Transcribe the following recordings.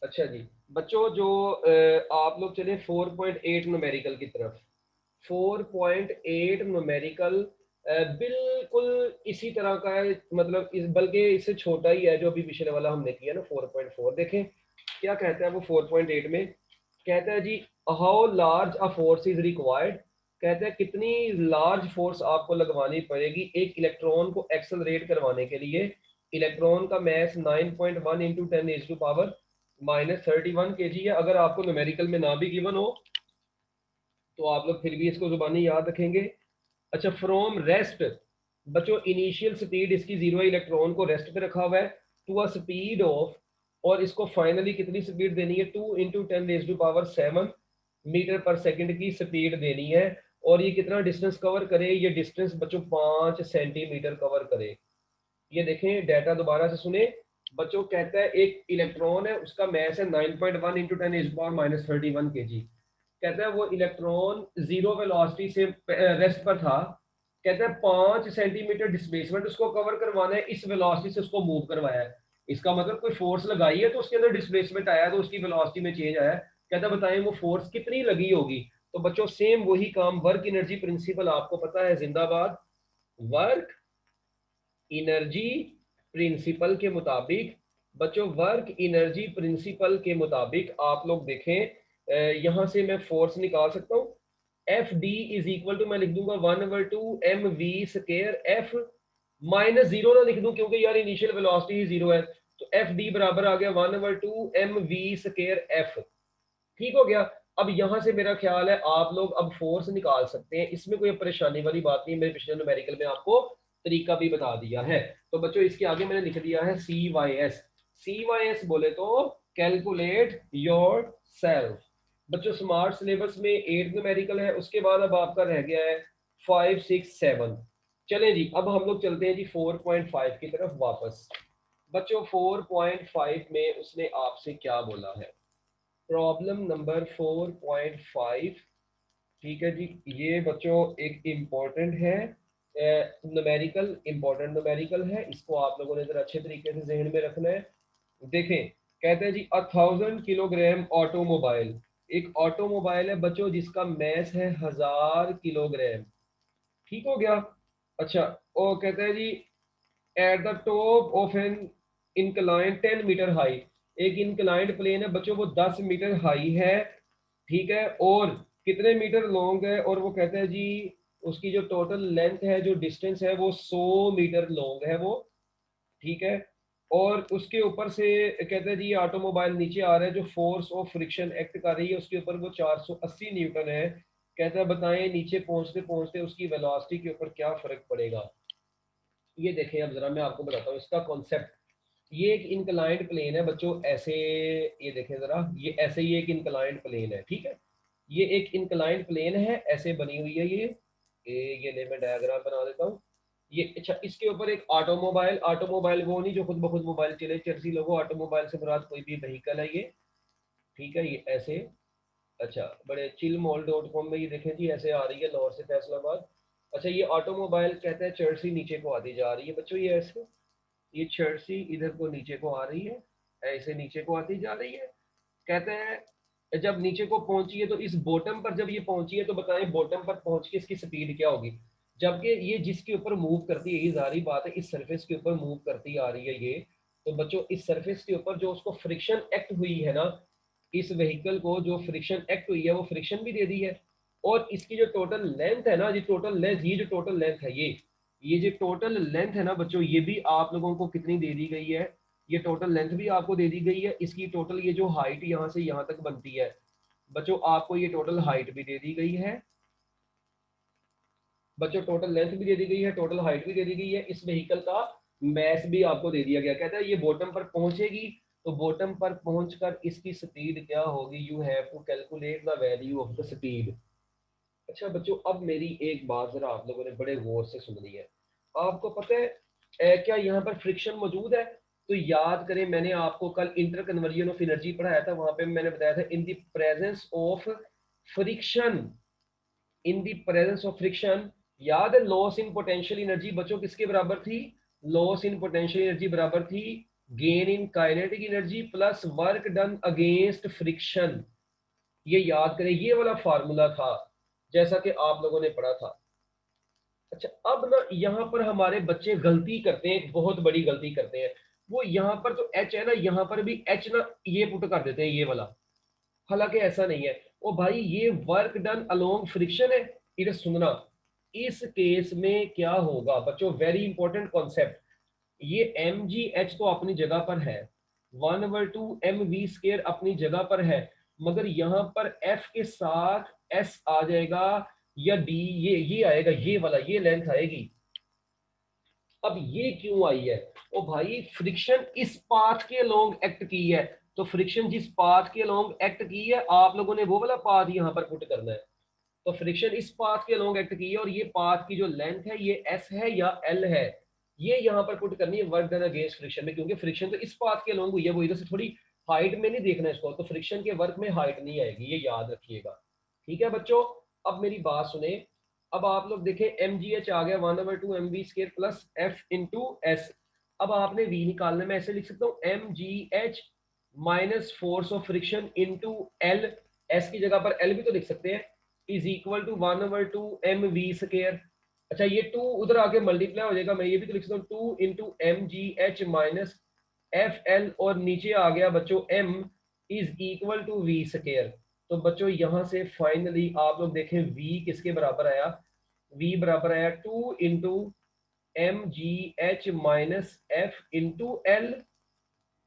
अच्छा जी बच्चों, जो आप लोग चले 4.8 न्यूमेरिकल की तरफ। 4.8 न्यूमेरिकल बिल्कुल इसी तरह का है, मतलब इस बल्कि इससे छोटा ही है जो अभी पिछले वाला हमने किया ना 4.4। देखें क्या कहता है वो 4.8 में। कहता है जी how large a force is required. कहता है कितनी लार्ज फोर्स आपको लगवानी पड़ेगी एक इलेक्ट्रॉन को एक्सेलरेट करवाने के लिए। इलेक्ट्रॉन का मैस 9.1 इंटू 10⁻⁻31 kg है। अगर आपको न्यूमेरिकल में ना भी गिवन हो तो आप लोग फिर भी इसको जुबानी याद रखेंगे। अच्छा फ्रॉम रेस्ट। बच्चों इनिशियल स्पीड इसकी जीरो, इलेक्ट्रॉन को रेस्ट पे रखा हुआ है, टू अ स्पीड ऑफ, और इसको फाइनली कितनी स्पीड देनी है 2 × 10⁻⁷ मीटर पर सेकंड की स्पीड देनी है। और ये कितना डिस्टेंस कवर करे, ये डिस्टेंस बच्चों 5 सेंटीमीटर कवर करे। ये देखें डाटा दोबारा से सुने बच्चों। कहता है एक इलेक्ट्रॉन है, उसका मैस है 9.1 इंटू 10⁻⁻31 kg। कहता है वो इलेक्ट्रॉन जीरो वेलोसिटी से रेस्ट पर था। कहता है 5 सेंटीमीटर डिस्प्लेसमेंट उसको कवर करवाना है, इस वेलोसिटी से उसको मूव करवाया है। इसका मतलब कोई फोर्स लगाई है तो उसके अंदर डिस्प्लेसमेंट आया, तो उसकी वेलोसिटी में चेंज आया। कहता है बताएं वो फोर्स कितनी लगी होगी। तो बच्चों सेम वही काम, वर्क एनर्जी प्रिंसिपल आपको पता है, जिंदाबाद। वर्क एनर्जी प्रिंसिपल के मुताबिक बच्चों, वर्क एनर्जी प्रिंसिपल के मुताबिक आप लोग देखें, यहां से मैं फोर्स निकाल सकता हूं। F D is equal to, मैं लिख दूंगा 1/2 mv² एफ, माइनस जीरो ना लिख दूं क्योंकि यार इनिशियल वेलोसिटी ही जीरो है। तो एफ डी बराबर आ गया 1/2 mv² एफ। ठीक हो गया। अब यहां से मेरा ख्याल है आप लोग अब फोर्स निकाल सकते हैं, इसमें कोई परेशानी वाली बात नहीं। मेरे पिछले न्यूमेरिकल में आपको तरीका भी बता दिया है। तो बच्चों इसके आगे मैंने लिख दिया है CYS। CYS बोले तो कैलकुलेट योर सेल्फ। बच्चों स्मार्ट सिलेबस में 8 न्यूमेरिकल है, उसके बाद अब आपका रह गया है 5, 6, 7। चलें जी अब हम लोग चलते हैं जी 4.5 की तरफ वापस। बच्चों 4.5 में उसने आपसे क्या बोला है, प्रॉब्लम नंबर 4.5। ठीक है जी, ये बच्चों एक इम्पोर्टेंट है न्यूमेरिकल, इम्पोर्टेंट न्यूमेरिकल है, इसको आप लोगों ने जरा अच्छे तरीके से जहन में रखना है। देखें कहते हैं जी 1000 किलोग्राम ऑटोमोबाइल। एक ऑटोमोबाइल है बच्चों जिसका मैस है 1000 किलोग्राम। ठीक हो गया। अच्छा और कहते हैं जी at the top of an incline 10 meter high. एक इंक्लाइंड प्लेन है बच्चों, वो 10 मीटर हाई है। ठीक है, और कितने मीटर लॉन्ग है, और वो कहते हैं जी उसकी जो टोटल लेंथ है, जो डिस्टेंस है, वो 100 मीटर लॉन्ग है वो। ठीक है, और उसके ऊपर से कहते हैं जी ये ऑटोमोबाइल नीचे आ रहा है, जो फोर्स ऑफ फ्रिक्शन एक्ट कर रही है उसके ऊपर वो 480 न्यूटन है। कहता है बताएं नीचे पहुंचते पहुंचते उसकी वेलोसिटी के ऊपर क्या फर्क पड़ेगा। ये देखें अब जरा मैं आपको बताता हूँ इसका कॉन्सेप्ट। ये एक इंक्लाइंड प्लेन है बच्चों ऐसे, ये देखें जरा, ये ऐसे ही एक इंक्लाइंड प्लेन है। ठीक है, ये एक इंक्लाइंड प्लेन है, ऐसे बनी हुई है ये ले मैं डायग्राम बना देता हूँ। ये अच्छा, इसके ऊपर एक ऑटोमोबाइल, ऑटोमोबाइल वो नहीं जो खुद ब खुद मोबाइल चले चर्सी लोगों, ऑटोमोबाइल से मुराद कोई भी व्हीकल है ये। ठीक है, ये ऐसे। अच्छा बड़े चिलमोल.com में ये देखें जी ऐसे आ रही है लाहौर से फैसलाबाद। अच्छा ये ऑटोमोबाइल कहते हैं चर्सी नीचे को आती जा रही है बच्चों, ये ऐसे, ये चर्सी इधर को नीचे को आ रही है, ऐसे नीचे को आती जा रही है। कहते हैं जब नीचे को पहुंची है तो इस बॉटम पर जब ये पहुंची है तो बताएं बॉटम पर पहुंच के इसकी स्पीड क्या होगी। जबकि ये जिसके ऊपर मूव करती है, ये जारी बात है इस सरफेस के ऊपर मूव करती आ रही है ये। तो बच्चों इस सरफेस के ऊपर जो उसको फ्रिक्शन एक्ट हुई है ना, इस व्हीकल को जो फ्रिक्शन एक्ट हुई है वो फ्रिक्शन भी दे दी है। और इसकी जो टोटल लेंथ है ना, ये टोटल लेंथ, ये जो टोटल लेंथ है ये जो टोटल लेंथ है ना बच्चों, ये भी आप लोगों को कितनी दे दी गई है, ये टोटल लेंथ भी आपको दे दी गई है। इसकी टोटल ये जो हाइट यहाँ से यहाँ तक बनती है बच्चों, आपको ये टोटल हाइट भी दे दी गई है। बच्चों टोटल लेंथ भी दे दी गई है, टोटल हाइट भी दे दी गई है, इस व्हीकल का मैस भी आपको दे दिया गया। कहता है ये बॉटम पर पहुंचेगी तो बॉटम पर पहुंचकर इसकी स्पीड क्या होगी, you have to calculate the value of the speed. अच्छा बच्चों अब मेरी एक बात जरा आप लोगों ने बड़े गौर से सुननी है। आपको पता है क्या यहाँ पर फ्रिक्शन मौजूद है। तो याद करें मैंने आपको कल इंटर कन्वर्जन ऑफ एनर्जी पढ़ाया था, वहां पे मैंने बताया था in the presence of friction, in the presence of friction. याद है लॉस इन पोटेंशियल एनर्जी बच्चों किसके बराबर थी, लॉस इन पोटेंशियल एनर्जी बराबर थी gain in kinetic energy plus work done against friction. ये याद करें, ये वाला फार्मूला था जैसा कि आप लोगों ने पढ़ा था। अच्छा, अब ना यहाँ पर हमारे बच्चे गलती करते हैं, एक बहुत बड़ी गलती करते हैं। वो यहाँ पर जो एच है ना, यहाँ पर भी एच ना ये पुट कर देते हैं, ये वाला। हालांकि ऐसा नहीं है। ओ भाई, ये वर्क डन अलोंग फ्रिक्शन है। इधर सुनना, इस केस में क्या होगा बच्चों, वेरी इंपॉर्टेंट कॉन्सेप्ट। ये एम जी एच तो अपनी जगह पर है, 1/2 एम वी स्केयर अपनी जगह पर है, मगर यहाँ पर एफ के साथ एस आ जाएगा या डी, ये आएगा, ये वाला, ये लेंथ आएगी। अब ये क्यों आई है? ओ भाई, फ्रिक्शन इस पाथ के अलोंग एक्ट की है, तो फ्रिक्शन जिस पाथ के अलोंग एक्ट की है, आप लोगों ने वो वाला पाथ यहाँ पर पुट करना है। तो फ्रिक्शन इस पाथ के अलोंग एक्ट की है, और ये पाथ की जो लेंथ है ये एस है या एल है, ये यहाँ पर पुट करनी है वर्क डन अगेंस्ट फ्रिक्शन में, क्योंकि फ्रिक्शन तो इस पाथ के अलोंग हुई है, वो इधर से थोड़ी हाइट में नहीं देखना है इसको, तो फ्रिक्शन के वर्क में हाइट नहीं आएगी, ये याद रखिएगा। ठीक है बच्चों, अब मेरी बात सुने। अब आप लोग देखें, एम जी एच आ गया 1/2 M V square plus F into S. अब आपने वी निकालने में ऐसे लिख सकता हूँ, M ji H minus force of friction into L, S की जगह पर एल भी तो लिख सकते हैं, is equal to 1/2 M V square. अच्छा, ये टू उधर आके मल्टीप्लाई हो जाएगा, मैं ये भी तो लिख सकता हूँ 2 इंटू एम जी एच माइनस एफ एल, और नीचे आ गया बच्चों M is equal to V square. तो बच्चों यहां से फाइनली आप लोग देखें v किसके बराबर आया, v बराबर आया 2 into M ji H minus F into L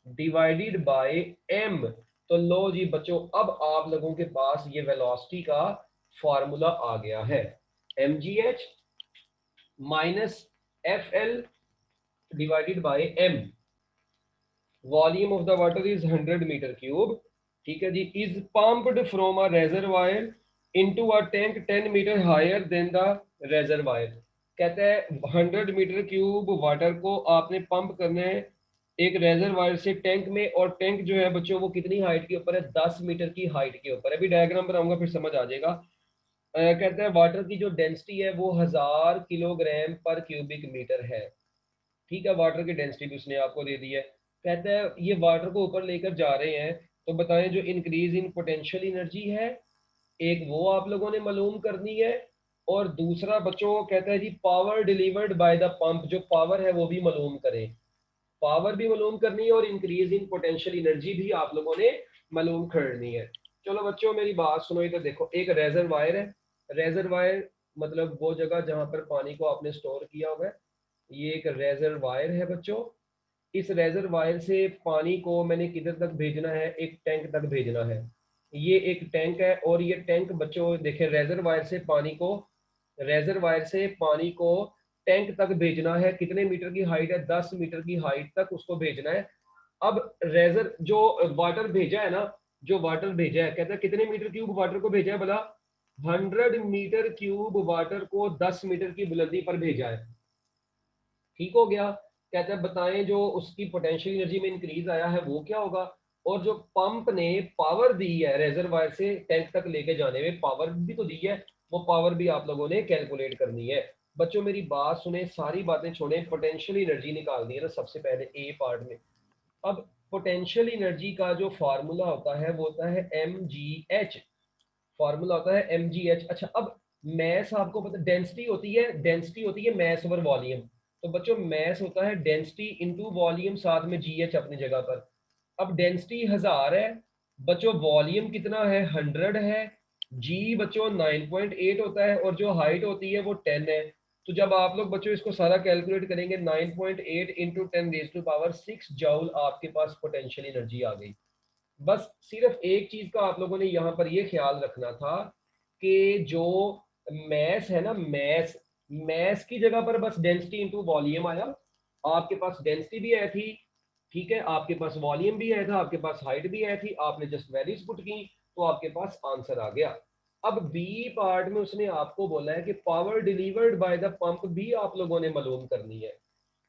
divided by m। तो लो जी बच्चों, अब आप लोगों के पास ये वेलोसिटी का फॉर्मूला आ गया है, m ji H minus F l divided by m. Volume of the water is 100 meter cube, ठीक है जी, is pumped from a reservoir into a tank 10 meter higher than the reservoir. कहता है 100 meter cube water को आपने pump करना है एक रेजरवायर से टैंक में, और टैंक जो है बच्चों वो कितनी हाइट के ऊपर है, 10 मीटर की हाइट के ऊपर है। अभी डायग्राम बनाऊंगा फिर समझ आ जाएगा। कहता है वाटर की जो डेंसिटी है वो 1000 किलोग्राम पर क्यूबिक मीटर है। ठीक है, वाटर की डेंसिटी भी उसने आपको दे दी है। कहता है ये वाटर को ऊपर लेकर जा रहे हैं, तो बताएं जो इंक्रीज इन पोटेंशियल एनर्जी है, एक वो आप लोगों ने मालूम करनी है, और दूसरा बच्चों कहता है जी power delivered by the pump, जो पावर है वो भी मालूम करें। पावर भी मालूम करनी है और इंक्रीज इन पोटेंशियल एनर्जी भी आप लोगों ने मालूम करनी है। चलो बच्चों मेरी बात सुनो, इधर देखो, एक रेजरवायर है। रेजरवायर मतलब वो जगह जहां पर पानी को आपने स्टोर किया हुआ है, ये एक रेजरवायर है बच्चों। इस रेजरवायर से पानी को मैंने किधर तक भेजना है, एक टैंक तक भेजना है। ये एक टैंक है, और ये टैंक बच्चों देखें, रेजरवायर से पानी को टैंक तक भेजना है, कितने मीटर की हाइट है, 10 मीटर की हाइट तक उसको भेजना है। अब रेजर जो वाटर भेजा है ना, जो वाटर भेजा है, कहता है कितने मीटर क्यूब वाटर को भेजा है भला, 100 मीटर क्यूब वाटर को 10 मीटर की बुलंदी पर भेजा है। ठीक हो गया। कहते हैं बताएं जो उसकी पोटेंशियल एनर्जी में इंक्रीज आया है वो क्या होगा, और जो पंप ने पावर दी है रेजरवायर से टैंक तक लेके जाने में, पावर भी तो दी है, वो पावर भी आप लोगों ने कैलकुलेट करनी है। बच्चों मेरी बात सुने, सारी बातें छोड़े, पोटेंशियल एनर्जी निकालनी है ना सबसे पहले ए पार्ट में। अब पोटेंशियल एनर्जी का जो फार्मूला होता है वो होता है एम जी एच, फार्मूला होता है एम जी एच। अच्छा, अब मैस आपको पता, डेंसिटी होती है मैस ओवर वॉल्यूम। तो बच्चों मैस होता है डेंसिटी इंटू वॉल्यूम, साथ में जी एच अपनी जगह पर। अब डेंसिटी 1000 है बच्चों, वॉल्यूम कितना है, 100 है, जी बच्चों 9.8 होता है, और जो हाइट होती है वो 10 है। तो जब आप लोग बच्चों इसको सारा कैलकुलेट करेंगे, 9.8 इंटू 10⁻⁶ जूल आपके पास पोटेंशियल एनर्जी आ गई। बस सिर्फ एक चीज का आप लोगों ने यहाँ पर ये ख्याल रखना था कि जो मैस है ना, मैस मैस की जगह पर बस डेंसिटी इंटू वॉल्यूम आया। आपके पास डेंसिटी भी आई थी, ठीक है, आपके पास वॉल्यूम भी आया था, आपके पास हाइट भी आई थी, आपने जस्ट वैल्यूज पुट की, तो आपके पास आंसर आ गया। अब बी पार्ट में उसने आपको बोला है कि power delivered by the pump भी आप लोगों ने मालूम करनी है।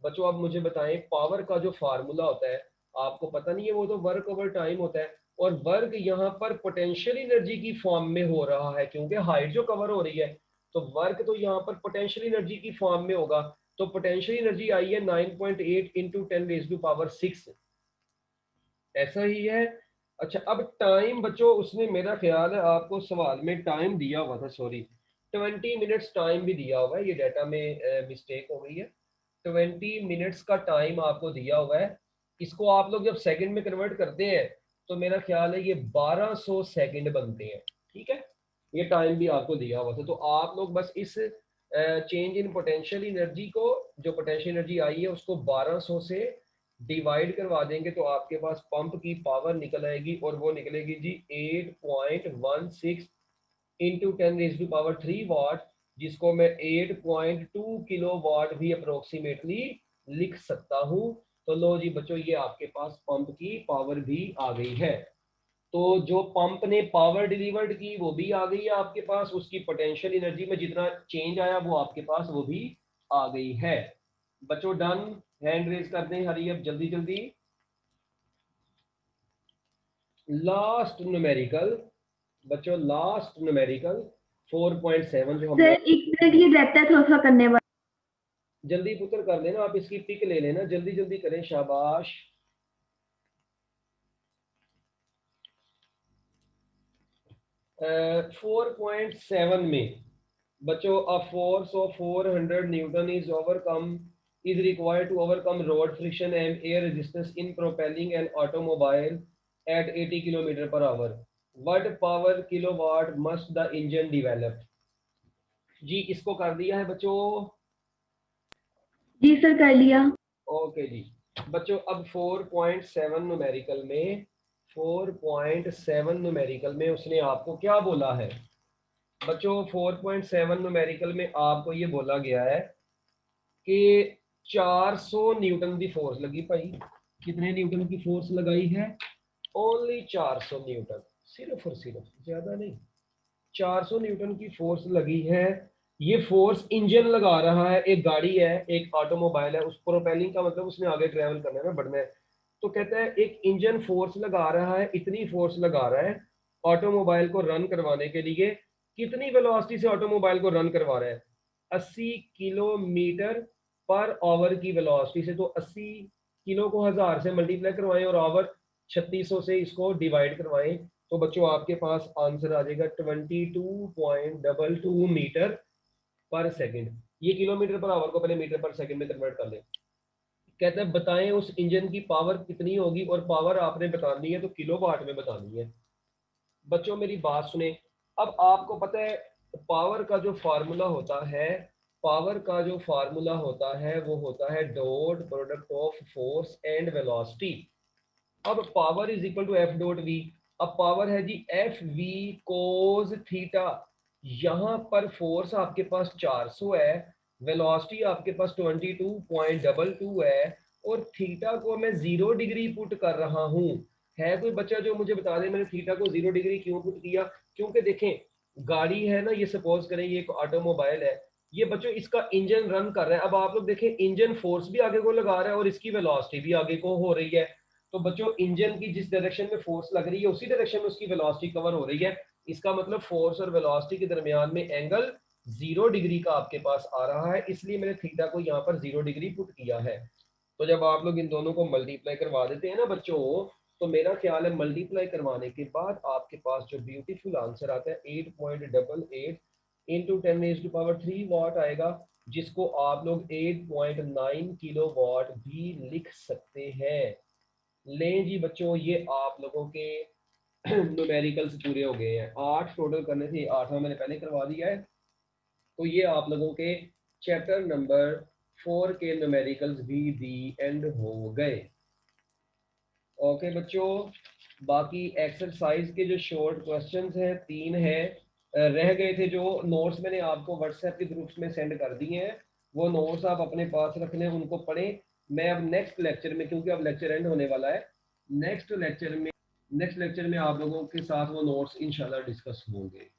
बच्चों अब मुझे बताएं, पावर का जो फार्मूला होता है आपको पता नहीं है, वो तो वर्क ओवर टाइम होता है, और वर्क यहाँ पर पोटेंशियल एनर्जी की फॉर्म में हो रहा है, क्योंकि हाइट जो कवर हो रही है, तो वर्क तो यहाँ पर पोटेंशियल एनर्जी की फॉर्म में होगा। तो पोटेंशियल एनर्जी आई है 9.8 इंटू 10⁻⁶, ऐसा ही है। अच्छा अब टाइम बच्चों, उसने मेरा ख्याल है आपको सवाल में टाइम दिया हुआ था, सॉरी 20 मिनट्स टाइम भी दिया हुआ है, ये डाटा में मिस्टेक हो गई है। 20 मिनट्स का टाइम आपको दिया हुआ है। इसको आप लोग जब सेकंड में कन्वर्ट करते हैं तो मेरा ख्याल है ये 1200 सेकंड बनते हैं, ठीक है। ये टाइम भी आपको दिया हुआ था, तो आप लोग बस इस चेंज इन पोटेंशियल एनर्जी को, जो पोटेंशियल एनर्जी आई है उसको 1200 से डिवाइड करवा देंगे तो आपके पास पंप की पावर निकल आएगी, और वो निकलेगी जी 8.16 इंटू 10⁻³ वाट, जिसको मैं 8.2 किलो वाट भी अप्रोक्सीमेटली लिख सकता हूं। तो लो जी बच्चों, ये आपके पास पंप की पावर भी आ गई है। तो जो पंप ने पावर डिलीवर्ड की वो भी आ गई है आपके पास, उसकी पोटेंशियल एनर्जी में जितना चेंज आया वो आपके पास वो भी आ गई है। बच्चों डन, हैंड रेज कर दें, हरी अब जल्दी जल्दी। लास्ट न्यूमेरिकल बच्चों, लास्ट न्यूमेरिकल 4.7 जो हमने, सर 1 मिनट ये रहता है थोड़ा सा करने वाला। जल्दी पुत्र कर लेना, आप इसकी पिक ले लेना, जल्दी जल्दी करें, शाबाश। 4.7 में बच्चों, a force of 400 Newton is required to overcome road friction and air resistance in propelling an automobile at 80 km per hour. What power kilowatt must the engine develop? जी इसको कर दिया है बच्चों? जी सर कर लिया। ओके जी बच्चों, अब 4.7 न्यूमेरिकल में, 4.7 न्यूमेरिकल में उसने आपको क्या बोला है बच्चों? 4.7 न्यूमेरिकल में आपको ये बोला गया है कि 400 न्यूटन की फोर्स लगी भाई। कितने न्यूटन की फोर्स लगाई है? ओनली 400 न्यूटन, सिर्फ और सिर्फ, ज्यादा नहीं। 400 न्यूटन की फोर्स लगी है। ये फोर्स इंजन लगा रहा है, एक गाड़ी है, एक ऑटोमोबाइल है, उस प्रोपेलिंग का मतलब उसने आगे ट्रेवल करना है ना, बढ़ना है। तो कहता है एक इंजन फोर्स लगा रहा है, इतनी फोर्स लगा रहा है ऑटोमोबाइल को रन करवाने के लिए। कितनी वेलोसिटी से ऑटोमोबाइल को रन करवा रहा है? 80 किलोमीटर पर आवर की वेलोसिटी से। तो 80 किलो को 1000 से मल्टीप्लाई करवाएं और आवर 3600 से इसको डिवाइड करवाएं, तो बच्चों आपके पास आंसर आ जाएगा 22.22 मीटर पर सेकंड। ये किलोमीटर पर आवर को पहले मीटर पर सेकंड में कन्वर्ट कर लें। कहते हैं बताएं उस इंजन की पावर कितनी होगी, और पावर आपने बतानी है तो किलोवाट में बतानी है। बच्चों मेरी बात सुने, अब आपको पता है पावर का जो फार्मूला होता है, पावर का जो फार्मूला होता है वो होता है dot product of force and velocity. अब power is equal to f dot v. अब पावर है जी एफ वी कोस थीटा। यहां पर फोर्स आपके पास 400 है, वेलोसिटी आपके पास 22.22 है, और थीटा को मैं 0 डिग्री पुट कर रहा हूं। है कोई बच्चा जो मुझे बता दे मैंने थीटा को 0 डिग्री क्यों पुट किया? क्योंकि देखें गाड़ी है ना, ये सपोज करें ये एक ऑटोमोबाइल है, ये बच्चों इसका इंजन रन कर रहा है। अब आप लोग देखें इंजन फोर्स भी आगे को लगा रहा है और इसकी वेलोसिटी भी आगे को हो रही है। तो बच्चों इंजन की जिस डायरेक्शन में फोर्स लग रही है उसी डायरेक्शन में उसकी वेलोसिटी कवर हो रही है। इसका मतलब फोर्स और वेलोसिटी के दरमियान में एंगल 0 डिग्री का आपके पास आ रहा है, इसलिए मैंने थीटा को यहाँ पर 0 डिग्री पुट किया है। तो जब आप लोग इन दोनों को मल्टीप्लाई करवा देते हैं ना बच्चों, तो मेरा ख्याल है मल्टीप्लाई करवाने के बाद आपके पास जो ब्यूटीफुल आंसर आता है 8.88 इंटू 10⁻³ वाट आएगा, जिसको आप लोग 8.9 किलो वाट भी लिख सकते हैं। लें जी बच्चों, ये आप लोगों के न्यूमेरिकल्स पूरे हो गए हैं। 8 टोटल करने थे, 8वां मैंने पहले करवा दिया है। तो ये आप लोगों के चैप्टर नंबर 4 के न्यूमेरिकल्स भी दी एंड हो गए। ओके बच्चों, बाकी एक्सरसाइज के जो शॉर्ट क्वेश्चंस हैं 3 हैं, रह गए थे जो नोट्स मैंने आपको व्हाट्सएप के ग्रुप्स में सेंड कर दिए हैं, वो नोट्स आप अपने पास रख लें, उनको पढ़ें। मैं अब नेक्स्ट लेक्चर में, क्योंकि अब लेक्चर एंड होने वाला है, नेक्स्ट लेक्चर में आप लोगों के साथ वो नोट्स इंशाल्लाह डिस्कस होंगे।